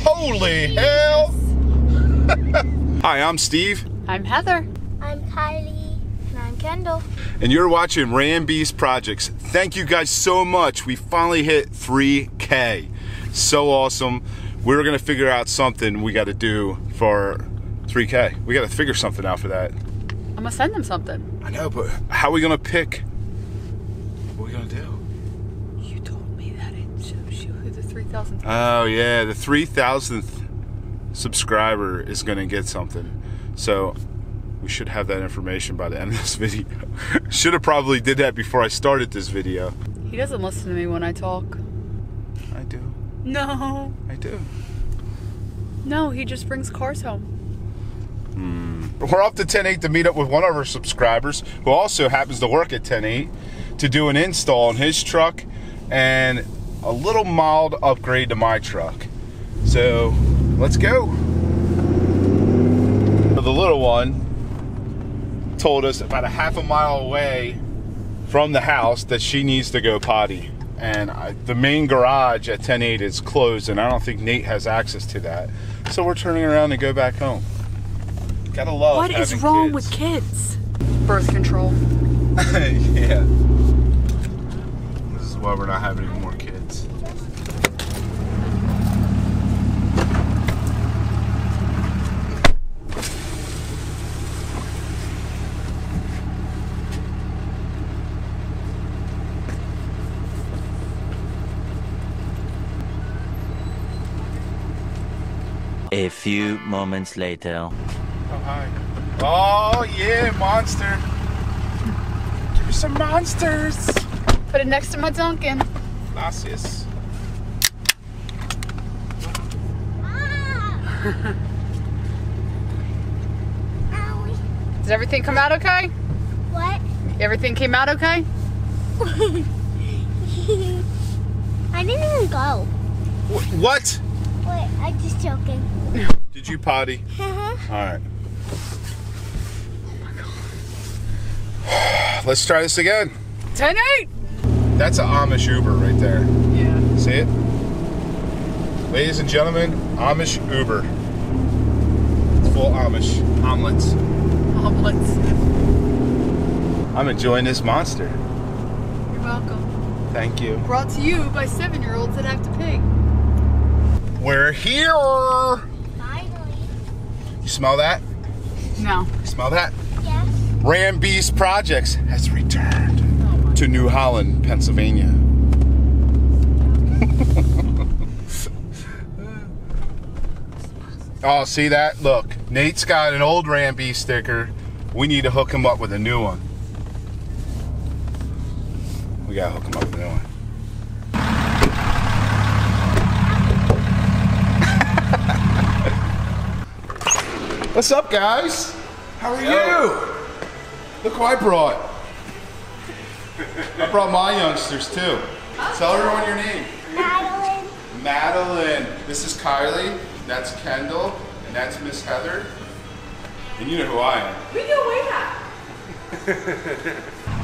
Holy hell! Hi, I'm Steve. I'm Heather. I'm Kylie. And I'm Kendall. And you're watching Ram Beast Projects. Thank you guys so much. We finally hit 3K. So awesome. We're gonna figure out something we gotta do for 3K. We gotta figure something out for that. I'm gonna send them something. I know, but how are we gonna pick? What are we gonna do? You told me that it shows you who the 3,000th. Oh yeah, the 3,000th subscriber is gonna get something. So we should have that information by the end of this video. Should have probably did that before I started this video. He doesn't listen to me when I talk. I do. No. I do. No, he just brings cars home. We're up to 10-8 to meet up with one of our subscribers who also happens to work at 10-8 to do an install on his truck and a little mild upgrade to my truck. So let's go. The little one told us about a half a mile away from the house that she needs to go potty. And the main garage at 10-8 is closed and I don't think Nate has access to that. So we're turning around to go back home. Gotta love What is wrong with kids? Birth control. Yeah. This is why we're not having any more kids. A few moments later. Oh, hi. Oh, yeah, monster. Give me some monsters. Put it next to my Duncan. Gracias. Did everything come out okay? What? Everything came out okay? I didn't even go. What? Wait, I'm just joking. Did you potty? All right. Let's try this again. 10-8. That's an Amish Uber right there. Yeah. See it? Ladies and gentlemen, Amish Uber. It's full Amish omelets. Omelets. I'm enjoying this monster. You're welcome. Thank you. Brought to you by 7-year-olds that have to pee. We're here. Finally. You smell that? No. You smell that? Yes. Ram Beast Projects has returned to New Holland, Pennsylvania. Oh, see that? Look, Nate's got an old Ram Beast sticker. We need to hook him up with a new one. We gotta hook him up with a new one. What's up, guys? How are you? Look who I brought. I brought my youngsters too. Tell everyone your name. Madeline. Madeline. This is Kylie. That's Kendall. And that's Miss Heather. And you know who I am. We go way back.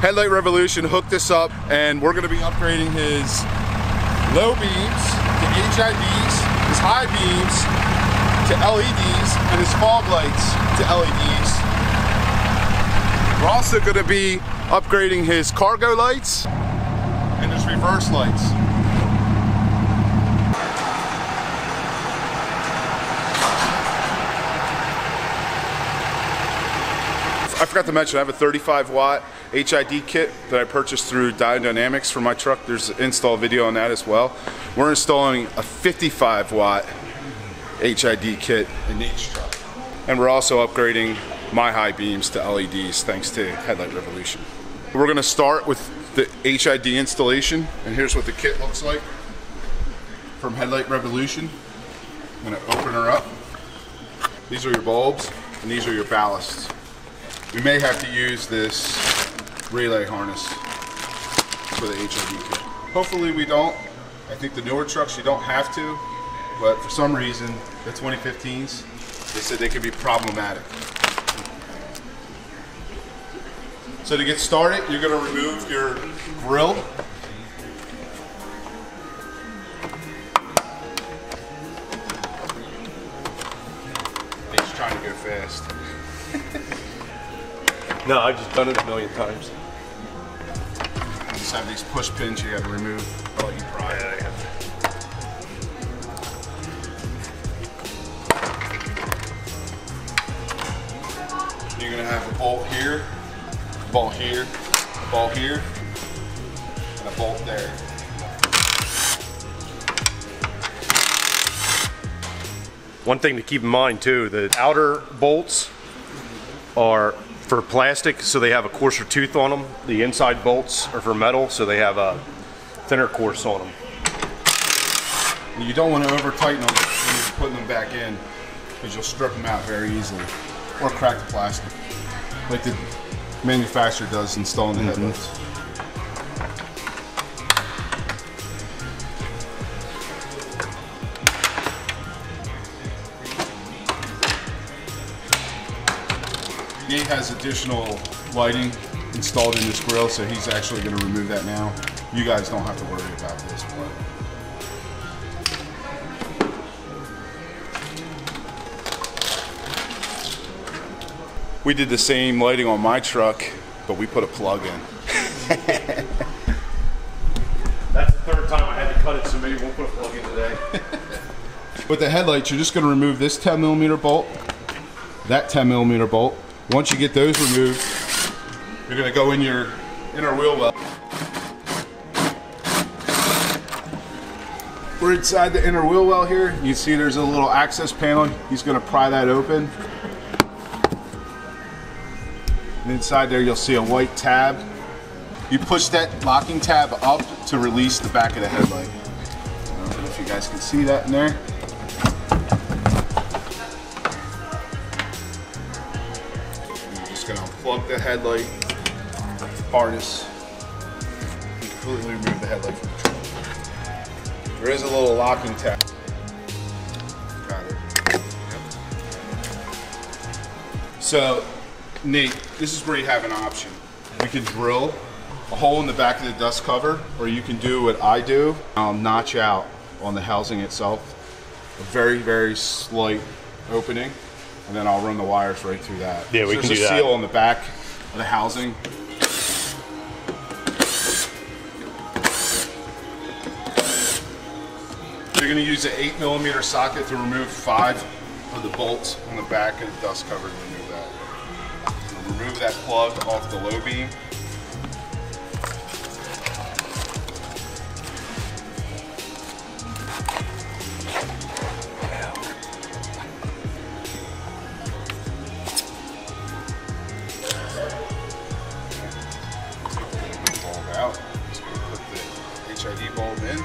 Headlight Revolution hooked us up, and we're going to be upgrading his low beams to HIDs, his high beams to LEDs, and his fog lights to LEDs. We're also going to be upgrading his cargo lights and his reverse lights. I forgot to mention, I have a 35 watt HID kit that I purchased through Dynamics for my truck. There's an install video on that as well. We're installing a 55 watt HID kit in Nate's truck. And we're also upgrading my high beams to LEDs thanks to Headlight Revolution. We're gonna start with the HID installation, and here's what the kit looks like from Headlight Revolution. I'm gonna open her up. These are your bulbs, and these are your ballasts. We may have to use this relay harness for the HID kit. Hopefully we don't. I think the newer trucks you don't have to, but for some reason, the 2015s, they said they could be problematic. So to get started, you're going to remove your grill. fast. No, I've just done it a million times. You just have these push pins you gotta remove. Oh, you pry it. You're gonna have a bolt here, a bolt here, a bolt here, and a bolt there. One thing to keep in mind too, the outer bolts are for plastic, so they have a coarser tooth on them. The inside bolts are for metal, so they have a thinner course on them. You don't want to over tighten them when you're putting them back in, because you'll strip them out very easily. Or crack the plastic, like the manufacturer does installing the headlights. Nate has additional lighting installed in this grill, so he's actually going to remove that now. You guys don't have to worry about this part. We did the same lighting on my truck, but we put a plug in. That's the third time I had to cut it, so maybe we'll put a plug in today. With the headlights, you're just going to remove this 10mm bolt, that 10mm bolt. Once you get those removed, you're going to go in your inner wheel well. We're inside the inner wheel well here. You can see there's a little access panel. He's going to pry that open. And inside there you'll see a white tab. You push that locking tab up to release the back of the headlight. I don't know if you guys can see that in there. I'm just going to unplug the headlight harness and completely remove the headlight from the truck. There is a little locking tab. Got it. Yep. So, Nate, this is where you have an option. We can drill a hole in the back of the dust cover, or you can do what I do. I'll notch out on the housing itself a very, very slight opening, and then I'll run the wires right through that. Yeah, we can do that. There's a seal on the back of the housing. You're going to use an 8mm socket to remove 5 of the bolts on the back of the dust cover to remove that. Remove that plug off the low beam. Bulb out. Just going to put the HID bulb in.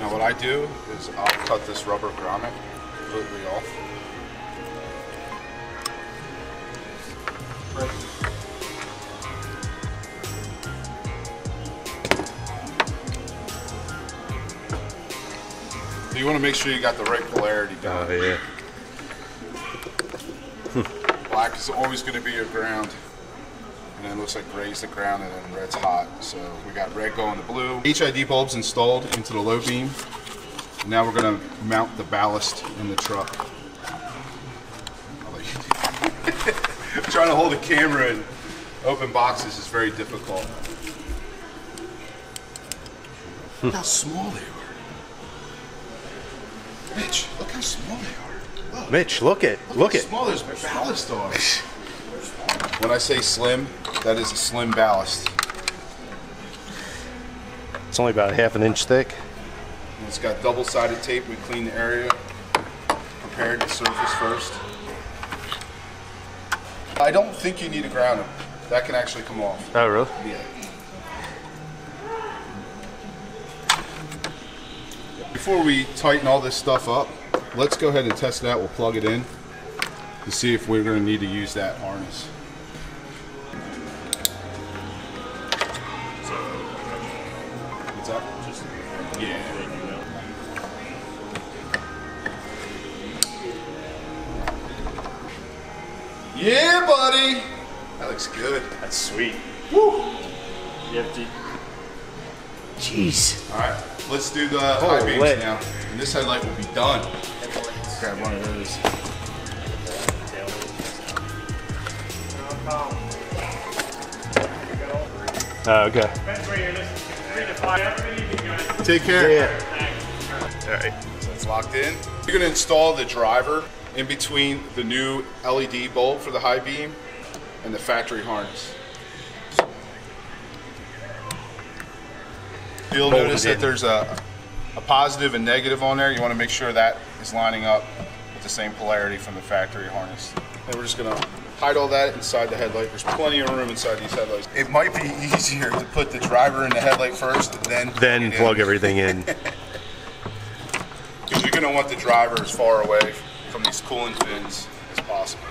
Now what I do is I'll cut this rubber grommet completely off. So you want to make sure you got the right polarity down. Oh yeah. Black is always going to be your ground. And then it looks like gray's the ground, and then red's hot. So we got red going to blue. HID bulbs installed into the low beam. Now we're going to mount the ballast in the truck. Trying to hold a camera in open boxes is very difficult. Look how small they are. Mitch, look how small they are. Look. Mitch, look how small those ballast are. When I say slim, that is a slim ballast. It's only about ½ an inch thick. And it's got double-sided tape. We clean the area, prepared the surface first. I don't think you need to ground them. That can actually come off. Oh, really? Yeah. Before we tighten all this stuff up, let's go ahead and test it out. We'll plug it in to see if we're going to need to use that harness. What's up? Yeah. Yeah, buddy. That looks good. That's sweet. Woo. You have to Jeez. All right, let's do the high beams now. And this headlight will be done. Grab one of those. Okay. Take care. Yeah. All right, so it's locked in. You're gonna install the driver in between the new LED bulb for the high beam and the factory harness. You'll notice that there's a positive and negative on there. You want to make sure that is lining up with the same polarity from the factory harness. And we're just gonna hide all that inside the headlight. There's plenty of room inside these headlights. It might be easier to put the driver in the headlight first, then Plug everything in. Because you're gonna want the driver as far away from these cooling fins as possible.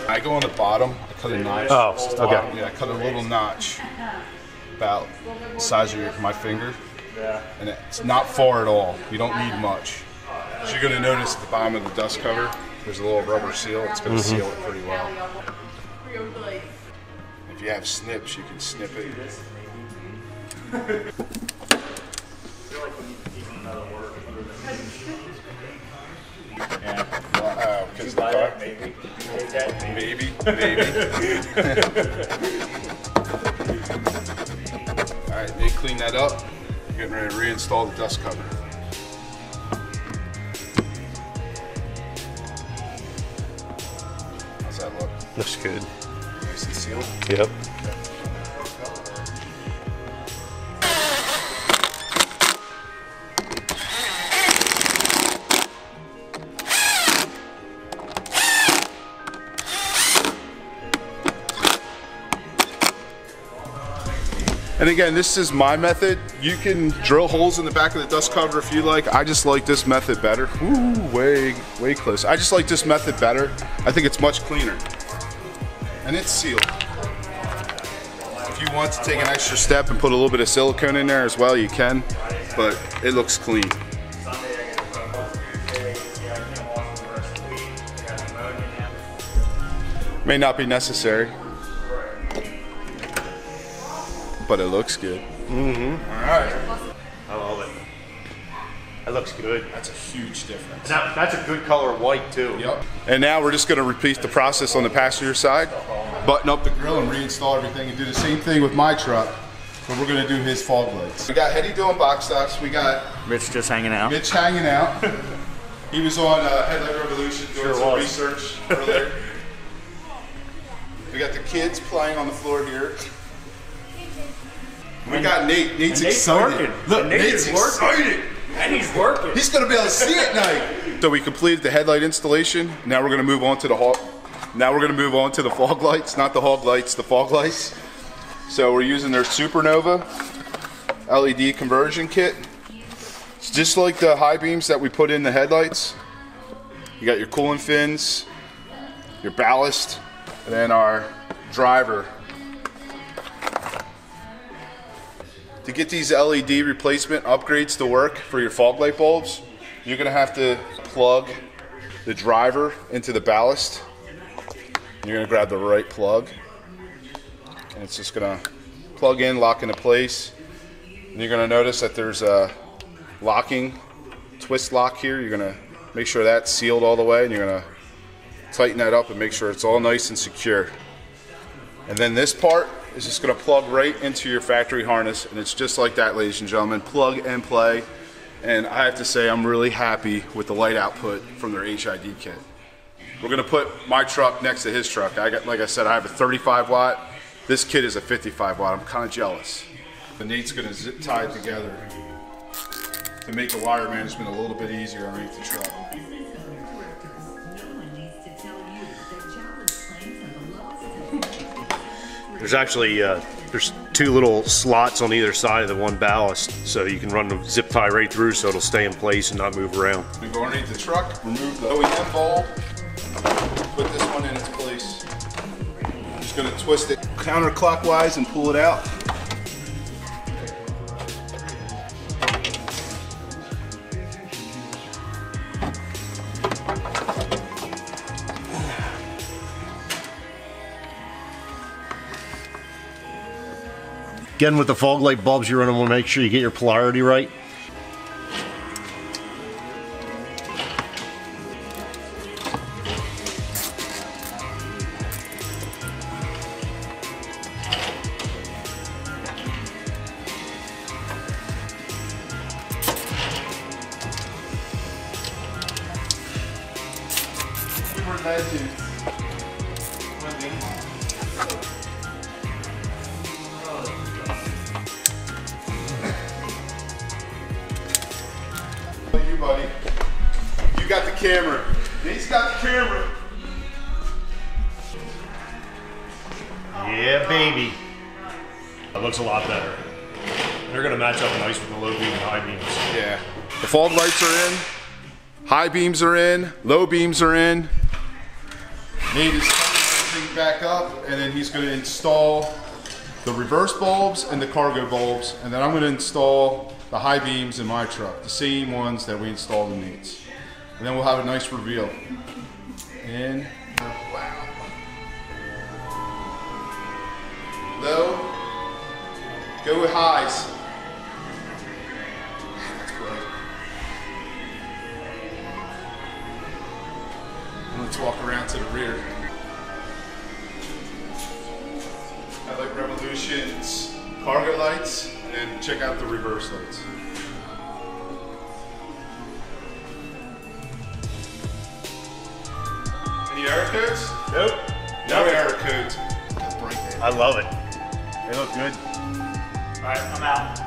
I go on the bottom, I cut a notch. Oh, okay. Yeah, I cut a little notch about the size of my finger. Yeah. And it's not far at all. You don't need much. So you're gonna notice at the bottom of the dust cover, there's a little rubber seal. It's gonna seal it pretty well. If you have snips, you can snip it. Because the car? Maybe. All right, they clean that up. You're getting ready to reinstall the dust cover. How's that look? Looks good. Nice and sealed? Yep. And again, this is my method. You can drill holes in the back of the dust cover if you like. I just like this method better. Ooh, way close. I just like this method better. I think it's much cleaner. And it's sealed. If you want to take an extra step and put a little bit of silicone in there as well, you can, but it looks clean. May not be necessary, but it looks good. Mm-hmm. All right. I love it. That looks good. That's a huge difference. That's a good color white too. Yep. And now we're just going to repeat the process on the passenger side. Button up the grill and reinstall everything and do the same thing with my truck. But we're going to do his fog lights. We got Heddy doing box stops. We got Rich just hanging out. Mitch hanging out. He was on Headlight Revolution doing some research earlier. We got the kids playing on the floor here. We got Nate. Nate's excited. Working. Look, Nate Nate's is working. excited. And he's working. He's gonna be able to see at night. So we completed the headlight installation. Now we're gonna move on to the fog lights, not the hog lights, the fog lights. So we're using their Supernova LED conversion kit. It's just like the high beams that we put in the headlights. You got your cooling fins, your ballast, and then our driver. To get these LED replacement upgrades to work for your fog light bulbs, you're gonna have to plug the driver into the ballast. You're gonna grab the right plug, and it's just gonna plug in, lock into place. And you're gonna notice that there's a locking twist lock here. You're gonna make sure that's sealed all the way, and you're gonna tighten that up and make sure it's all nice and secure. And then this part is just going to plug right into your factory harness, and it's just like that, ladies and gentlemen. Plug and play. And I have to say, I'm really happy with the light output from their HID kit. We're going to put my truck next to his truck. Like I said, I have a 35 watt. This kit is a 55 watt. I'm kind of jealous. But Nate's going to zip tie it together to make the wire management a little bit easier underneath the truck. There's actually there's two little slots on either side of the one ballast, so you can run the zip tie right through, so it'll stay in place and not move around. We go underneath the truck, remove the OEM bulb, put this one in its place. I'm just going to twist it counterclockwise and pull it out. Again, with the fog light bulbs, you're going to want to make sure you get your polarity right. You, buddy. You got the camera. He's got the camera. Yeah, baby. That looks a lot better. They're going to match up nice with the low beam and high beams. Yeah. The fog lights are in. High beams are in. Low beams are in. Nate is coming everything back up, and then he's going to install the reverse bulbs and the cargo bulbs, and then I'm going to install the high beams in my truck, the same ones that we installed in Nate's. And then we'll have a nice reveal. And wow. Low. Go with highs. That's great. Let's walk around to the rear. Headlight Revolution's cargo lights, and check out the reverse lights. Any error codes? Nope. No error codes. That's bright there. I love it. They look good. Alright, I'm out.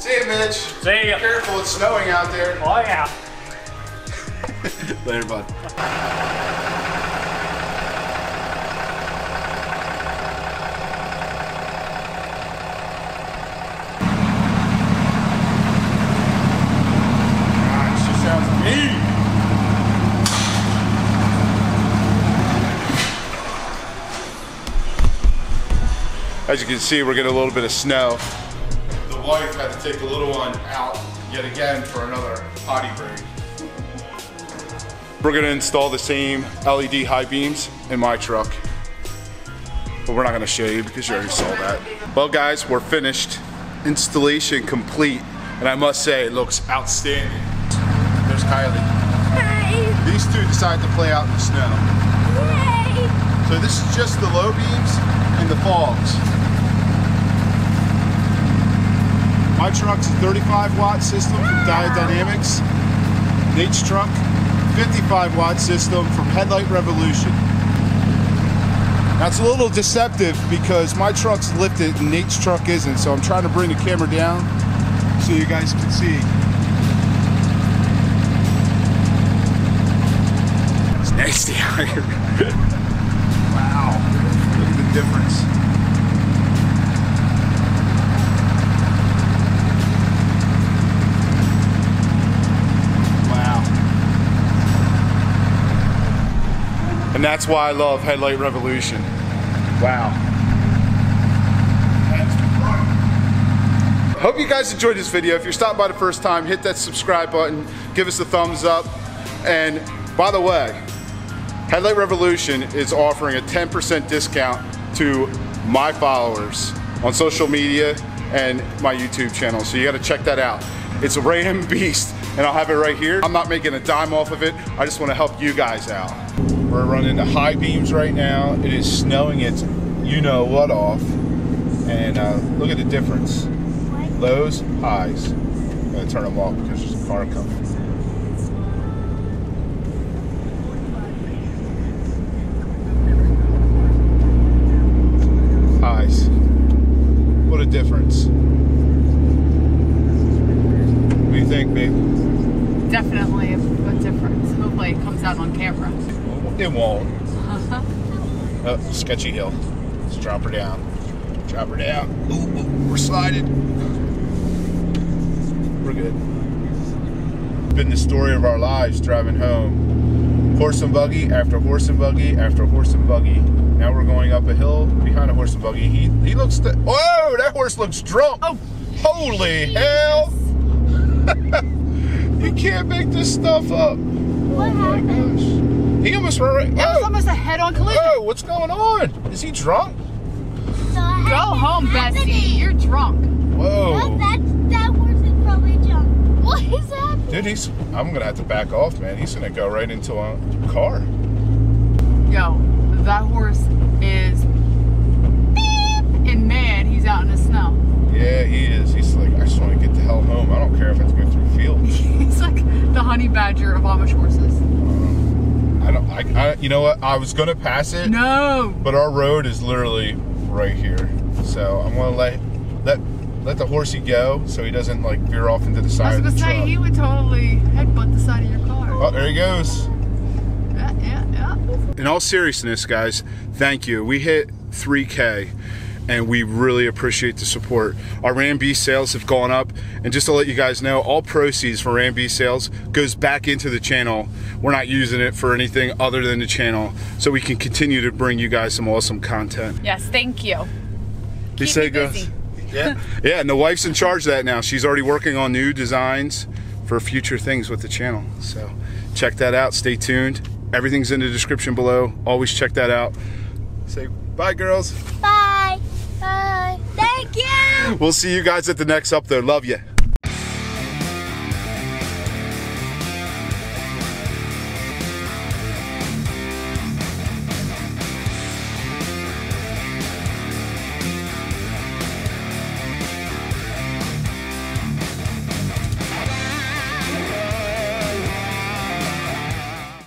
See you, Mitch. See ya. Careful, it's snowing out there. Oh yeah. Later, bud. As you can see, we're getting a little bit of snow. The wife had to take the little one out yet again for another potty break. We're gonna install the same LED high beams in my truck, but we're not gonna show you because you already saw that. Well guys, we're finished. Installation complete, and I must say it looks outstanding. There's Kylie. Hi. These two decided to play out in the snow. Hey. So this is just the low beams and the fogs. My truck's a 35 watt system from Dynamics. Nate's truck, 55 watt system from Headlight Revolution. That's a little deceptive because my truck's lifted and Nate's truck isn't, so I'm trying to bring the camera down so you guys can see. It's nasty out here. Wow, look at the difference. And that's why I love Headlight Revolution. Wow. Hope you guys enjoyed this video. If you're stopping by the first time, hit that subscribe button, give us a thumbs up. And by the way, Headlight Revolution is offering a 10% discount to my followers on social media and my YouTube channel. So you gotta check that out. It's a mayhem beast, and I'll have it right here. I'm not making a dime off of it. I just wanna help you guys out. We're running the high beams right now. It is snowing its you-know-what off. And look at the difference. Lows, highs. I'm gonna turn them off because there's a car coming. Highs. What a difference. What do you think, babe? Definitely a difference. Hopefully it comes out on camera. It won't. Oh, sketchy hill. Let's drop her down. Drop her down. Ooh, ooh, we're sliding. We're good. Been the story of our lives driving home. Horse and buggy after horse and buggy after horse and buggy. Now we're going up a hill behind a horse and buggy. He looks. Whoa! That horse looks drunk. Oh, holy hell! You can't make this stuff up. What happened? He almost ran right. that was almost a head-on collision. Oh, what's going on? Is he drunk? So I Go home, Bessie. You're drunk. Whoa. That horse is probably drunk. What is that? Dude, I'm gonna have to back off, man. He's gonna go right into a car. Yo, that horse is beep and mad. He's out in the snow. Yeah, he is. He's like, I just want to get the hell home. I don't care if I have to go through fields. He's like the honey badger of Amish horses. You know what? I was gonna pass it. No. But our road is literally right here, so I'm gonna let the horsey go so he doesn't like veer off into the side of the truck. I was gonna say he would totally headbutt the side of your car. Oh, there he goes. Yeah. In all seriousness, guys, thank you. We hit 3K. And we really appreciate the support. Our Ram B sales have gone up, and just to let you guys know, all proceeds for Ram B sales goes back into the channel. We're not using it for anything other than the channel, so we can continue to bring you guys some awesome content. Yes, thank you. He said goes. Yeah, and the wife's in charge of that now. She's already working on new designs for future things with the channel. So check that out. Stay tuned. Everything's in the description below. Always check that out. Say bye, girls. Bye. Bye. Thank you. We'll see you guys at the next up there. Love you.